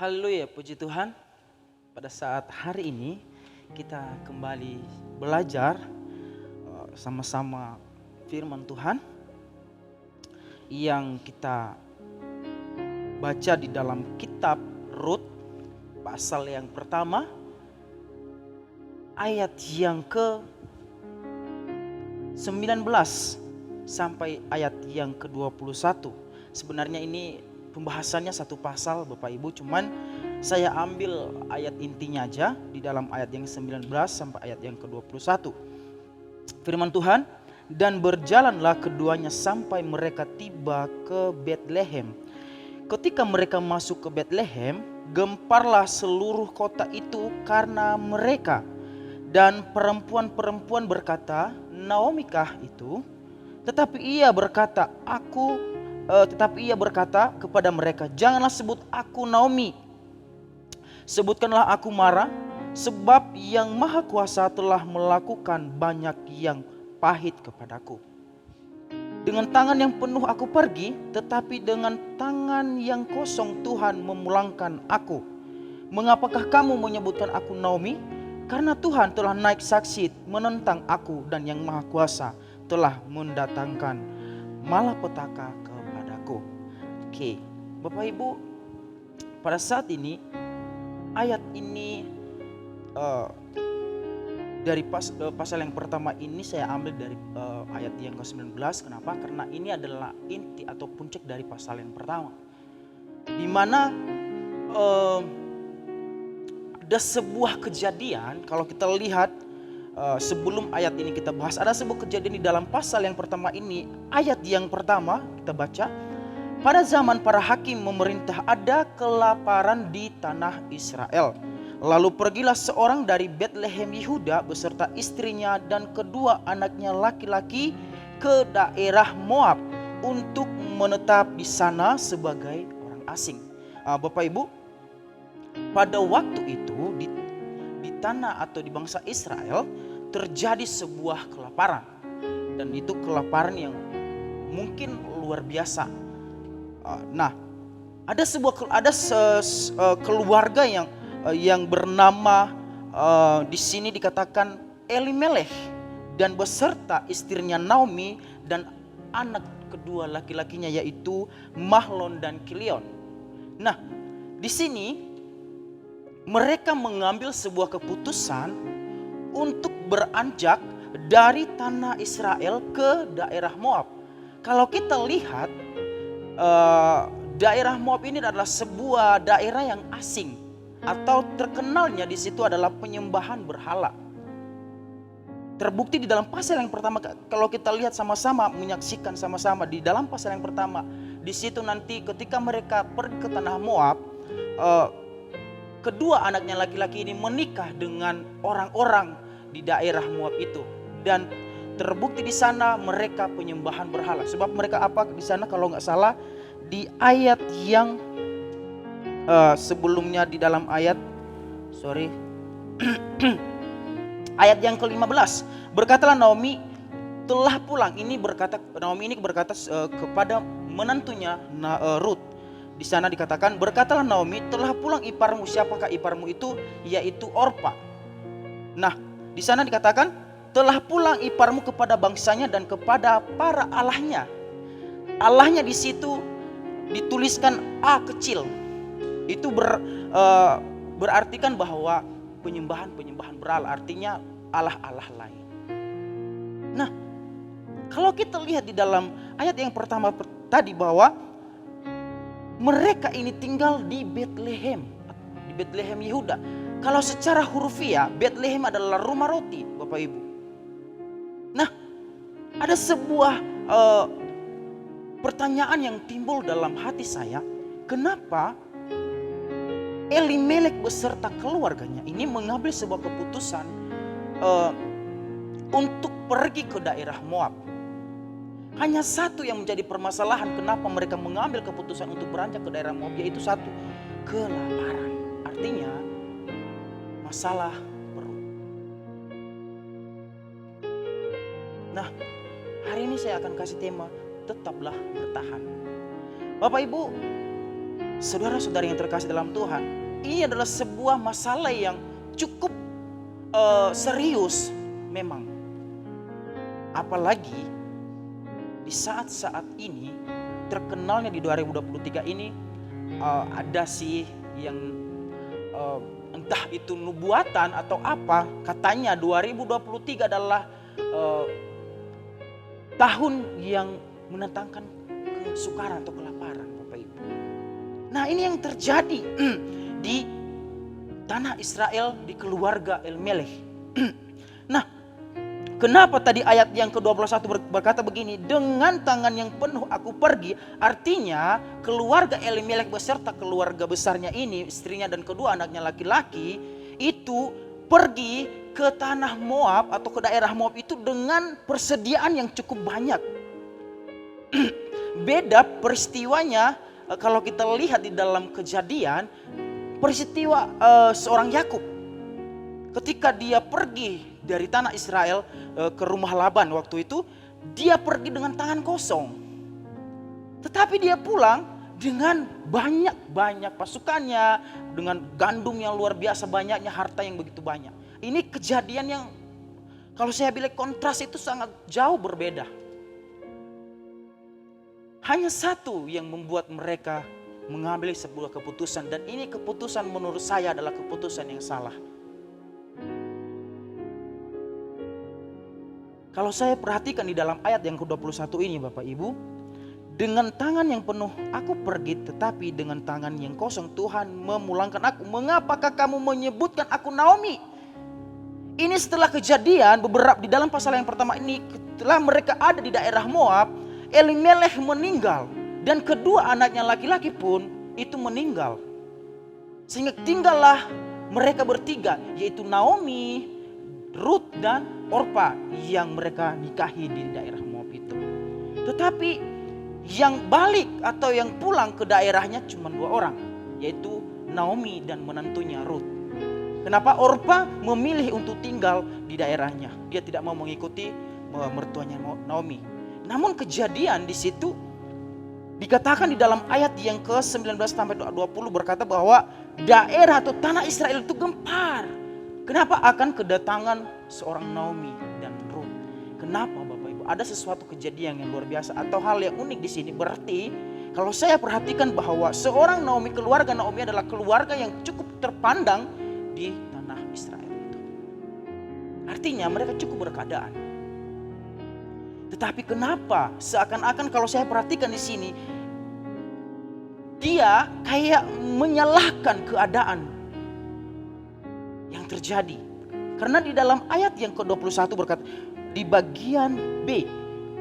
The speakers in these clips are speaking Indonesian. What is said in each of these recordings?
Haleluya, puji Tuhan. Pada saat hari ini kita kembali belajar sama-sama firman Tuhan yang kita baca di dalam kitab Rut pasal yang pertama ayat yang ke-19 sampai ayat yang ke-21. Sebenarnya ini pembahasannya satu pasal Bapak Ibu, cuman saya ambil ayat intinya aja di dalam ayat yang 19 sampai ayat yang ke-21. Firman Tuhan, dan berjalanlah keduanya sampai mereka tiba ke Betlehem. Ketika mereka masuk ke Betlehem, gemparlah seluruh kota itu karena mereka. Dan perempuan-perempuan berkata, Naomikah itu? Tetapi ia berkata kepada mereka, janganlah sebut aku Naomi, sebutkanlah aku Mara, sebab yang Maha Kuasa telah melakukan banyak yang pahit kepadaku. Dengan tangan yang penuh aku pergi, tetapi dengan tangan yang kosong Tuhan memulangkan aku. Mengapakah kamu menyebutkan aku Naomi? Karena Tuhan telah naik saksi menentang aku, dan yang Maha Kuasa telah mendatangkan malapetaka kepadaku. Oke, Bapak Ibu, pada saat ini ayat ini dari pasal yang pertama ini saya ambil dari ayat yang ke-19. Kenapa? Karena ini adalah inti atau puncak dari pasal yang pertama, di mana ada sebuah kejadian. Kalau kita lihat sebelum ayat ini kita bahas, ada sebuah kejadian di dalam pasal yang pertama ini. Ayat yang pertama kita baca, pada zaman para hakim memerintah ada kelaparan di tanah Israel. Lalu pergilah seorang dari Betlehem Yehuda beserta istrinya dan kedua anaknya laki-laki ke daerah Moab untuk menetap di sana sebagai orang asing. Bapak Ibu, pada waktu itu di tanah atau di bangsa Israel terjadi sebuah kelaparan, dan itu kelaparan yang mungkin luar biasa. Nah, ada keluarga yang bernama di sini dikatakan Elimelech, dan beserta istrinya Naomi dan anak kedua laki-lakinya yaitu Mahlon dan Kilion. Nah, di sini mereka mengambil sebuah keputusan untuk beranjak dari tanah Israel ke daerah Moab. Kalau kita lihat daerah Moab ini adalah sebuah daerah yang asing, atau terkenalnya di situ adalah penyembahan berhala. Terbukti di dalam pasal yang pertama, kalau kita lihat sama-sama, menyaksikan sama-sama di dalam pasal yang pertama, di situ nanti ketika mereka pergi ke tanah Moab, kedua anaknya laki-laki ini menikah dengan orang-orang di daerah Moab itu, dan terbukti di sana mereka penyembahan berhala. Sebab mereka apa di sana, kalau nggak salah di ayat yang sebelumnya, di dalam ayat ayat yang ke-15, berkatalah Naomi telah pulang. Naomi ini berkata kepada menantunya Rut. Di sana dikatakan, berkatalah Naomi, telah pulang iparmu. Siapakah iparmu itu? Yaitu Orpa. Nah, di sana dikatakan, telah pulang iparmu kepada bangsanya dan kepada para allahnya. Allahnya di situ dituliskan A kecil. Itu berartikan bahwa penyembahan berhala, artinya Allah-Allah lain. Nah, kalau kita lihat di dalam ayat yang pertama tadi bahwa mereka ini tinggal di Betlehem Yehuda. Kalau secara hurufiah Betlehem adalah rumah roti, Bapak Ibu. Nah, ada sebuah pertanyaan yang timbul dalam hati saya, kenapa Elimelech beserta keluarganya ini mengambil sebuah keputusan untuk pergi ke daerah Moab. Hanya satu yang menjadi permasalahan kenapa mereka mengambil keputusan untuk beranjak ke daerah Moab, yaitu satu, kelaparan. Artinya masalah perut. Nah, hari ini saya akan kasih tema, tetaplah bertahan. Bapak Ibu, Saudara-saudara yang terkasih dalam Tuhan, ini adalah sebuah masalah yang cukup serius memang. Apalagi di saat-saat ini, terkenalnya di 2023 ini, ada sih yang entah itu nubuatan atau apa, katanya 2023 adalah tahun yang mendatangkan kesukaran atau kelaparan, Bapak Ibu. Nah, ini yang terjadi di tanah Israel, di keluarga Elimelekh. Nah, kenapa tadi ayat yang ke-21 berkata begini, dengan tangan yang penuh aku pergi, artinya keluarga Elimelekh beserta keluarga besarnya ini, istrinya dan kedua anaknya laki-laki, itu pergi ke tanah Moab atau ke daerah Moab itu dengan persediaan yang cukup banyak. Beda peristiwanya kalau kita lihat di dalam Kejadian, peristiwa seorang Yakub ketika dia pergi dari tanah Israel ke rumah Laban waktu itu, dia pergi dengan tangan kosong. Tetapi dia pulang dengan banyak pasukannya, dengan gandum yang luar biasa banyaknya, harta yang begitu banyak. Ini kejadian yang kalau saya bilang kontras itu sangat jauh berbeda. Hanya satu yang membuat mereka mengambil sebuah keputusan, dan ini keputusan menurut saya adalah keputusan yang salah. Kalau saya perhatikan di dalam ayat yang ke-21 ini, Bapak Ibu, dengan tangan yang penuh aku pergi, tetapi dengan tangan yang kosong Tuhan memulangkan aku. Mengapakah kamu menyebutkan aku Naomi? Ini setelah kejadian beberapa di dalam pasal yang pertama ini, setelah mereka ada di daerah Moab, Elimelekh meninggal dan kedua anaknya laki-laki pun itu meninggal. Sehingga tinggallah mereka bertiga, yaitu Naomi, Ruth dan Orpa yang mereka nikahi di daerah Moab itu. Tetapi yang balik atau yang pulang ke daerahnya cuma 2 orang, yaitu Naomi dan menantunya Ruth. Kenapa Orpa memilih untuk tinggal di daerahnya? Dia tidak mau mengikuti mertuanya Naomi. Namun kejadian di situ dikatakan di dalam ayat yang ke-19 sampai 20 berkata bahwa daerah atau tanah Israel itu gempar. Kenapa? Akan kedatangan seorang Naomi dan Ruth. Kenapa Bapak Ibu? Ada sesuatu kejadian yang luar biasa atau hal yang unik di sini. Berarti kalau saya perhatikan bahwa seorang Naomi, keluarga Naomi adalah keluarga yang cukup terpandang di tanah Israel itu. Artinya mereka cukup berkeadaan. Tetapi kenapa seakan-akan kalau saya perhatikan di sini, dia kayak menyalahkan keadaan yang terjadi. Karena di dalam ayat yang ke-21 berkata, di bagian B,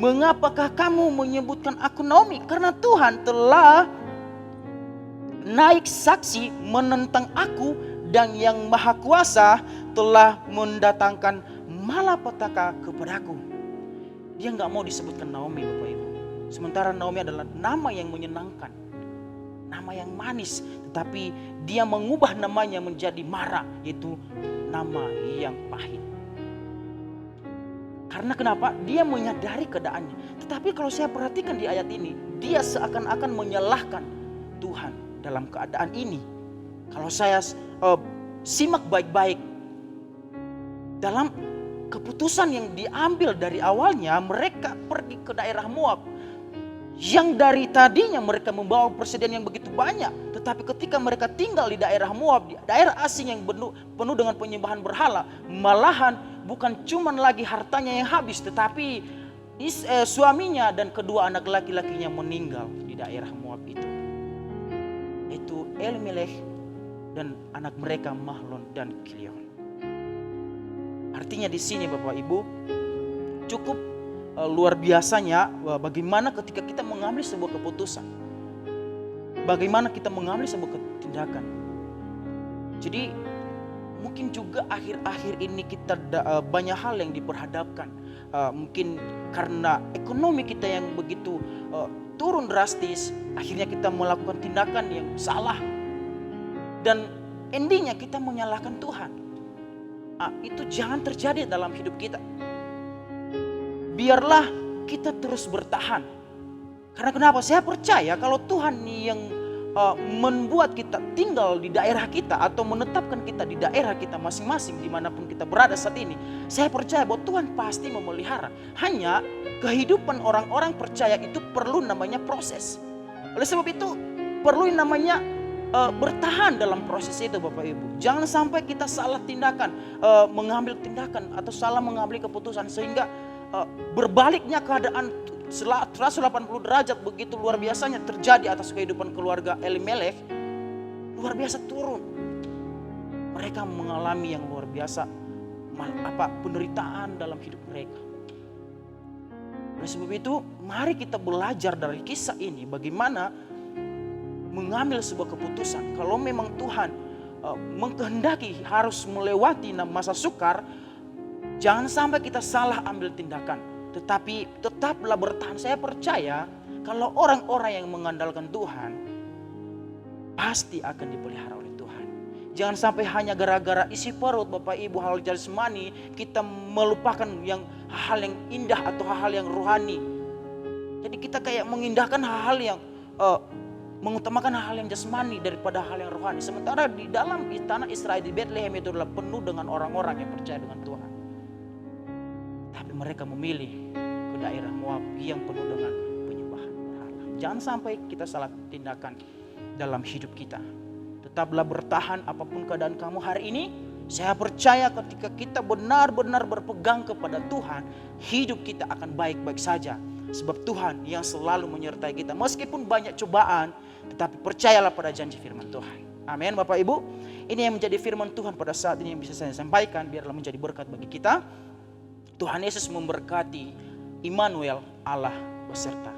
mengapakah kamu menyebutkan aku Naomi? Karena Tuhan telah naik saksi menentang aku, dan yang maha kuasa telah mendatangkan malapetaka kepadaku. Dia gak mau disebutkan Naomi, Bapak Ibu. Sementara Naomi adalah nama yang menyenangkan, nama yang manis. Tetapi dia mengubah namanya menjadi Mara, yaitu nama yang pahit. Karena kenapa? Dia menyadari keadaannya. Tetapi kalau saya perhatikan di ayat ini, dia seakan-akan menyalahkan Tuhan dalam keadaan ini. Kalau saya simak baik-baik, dalam keputusan yang diambil dari awalnya, mereka pergi ke daerah Moab. Yang dari tadinya mereka membawa persediaan yang begitu banyak. Tetapi ketika mereka tinggal di daerah Moab, di daerah asing yang penuh dengan penyembahan berhala, malahan bukan cuma lagi hartanya yang habis, tetapi suaminya dan kedua anak laki-lakinya meninggal di daerah Moab itu. Itu Elimelekh dan anak mereka Mahlon dan Kilion. Artinya di sini Bapak Ibu, cukup luar biasanya bagaimana ketika kita mengambil sebuah keputusan, bagaimana kita mengambil sebuah tindakan. Jadi mungkin juga akhir-akhir ini kita banyak hal yang diperhadapkan. Mungkin karena ekonomi kita yang begitu turun drastis, akhirnya kita melakukan tindakan yang salah. Dan endingnya kita menyalahkan Tuhan. Itu jangan terjadi dalam hidup kita. Biarlah kita terus bertahan. Karena kenapa? Saya percaya kalau Tuhan yang membuat kita tinggal di daerah kita atau menetapkan kita di daerah kita masing-masing dimanapun kita berada saat ini. Saya percaya bahwa Tuhan pasti memelihara. Hanya kehidupan orang-orang percaya itu perlu namanya proses. Oleh sebab itu perlu namanya bertahan dalam proses itu Bapak Ibu. Jangan sampai kita salah tindakan, mengambil tindakan atau salah mengambil keputusan sehingga berbaliknya keadaan 180 derajat begitu luar biasanya terjadi atas kehidupan keluarga Elimelek. Luar biasa turun. Mereka mengalami yang luar biasa penderitaan dalam hidup mereka. Oleh sebab itu mari kita belajar dari kisah ini bagaimana mengambil sebuah keputusan. Kalau memang Tuhan mengkehendaki harus melewati masa sukar, jangan sampai kita salah ambil tindakan. Tetapi tetaplah bertahan. Saya percaya kalau orang-orang yang mengandalkan Tuhan pasti akan dipelihara oleh Tuhan. Jangan sampai hanya gara-gara isi perut Bapak Ibu hal jasmani kita melupakan hal yang indah atau hal-hal yang rohani. Jadi kita kayak mengindahkan hal-hal yang mengutamakan hal yang jasmani daripada hal yang rohani. Sementara di dalam tanah Israel di Bethlehem itu adalah penuh dengan orang-orang yang percaya dengan Tuhan. Tapi mereka memilih ke daerah Moab yang penuh dengan penyembahan berhala. Jangan sampai kita salah tindakan dalam hidup kita. Tetaplah bertahan apapun keadaan kamu hari ini. Saya percaya ketika kita benar-benar berpegang kepada Tuhan, hidup kita akan baik-baik saja. Sebab Tuhan yang selalu menyertai kita. Meskipun banyak cobaan, tetapi percayalah pada janji firman Tuhan. Amin Bapak Ibu. Ini yang menjadi firman Tuhan pada saat ini yang bisa saya sampaikan. Biarlah menjadi berkat bagi kita. Tuhan Yesus memberkati. Immanuel, Allah beserta.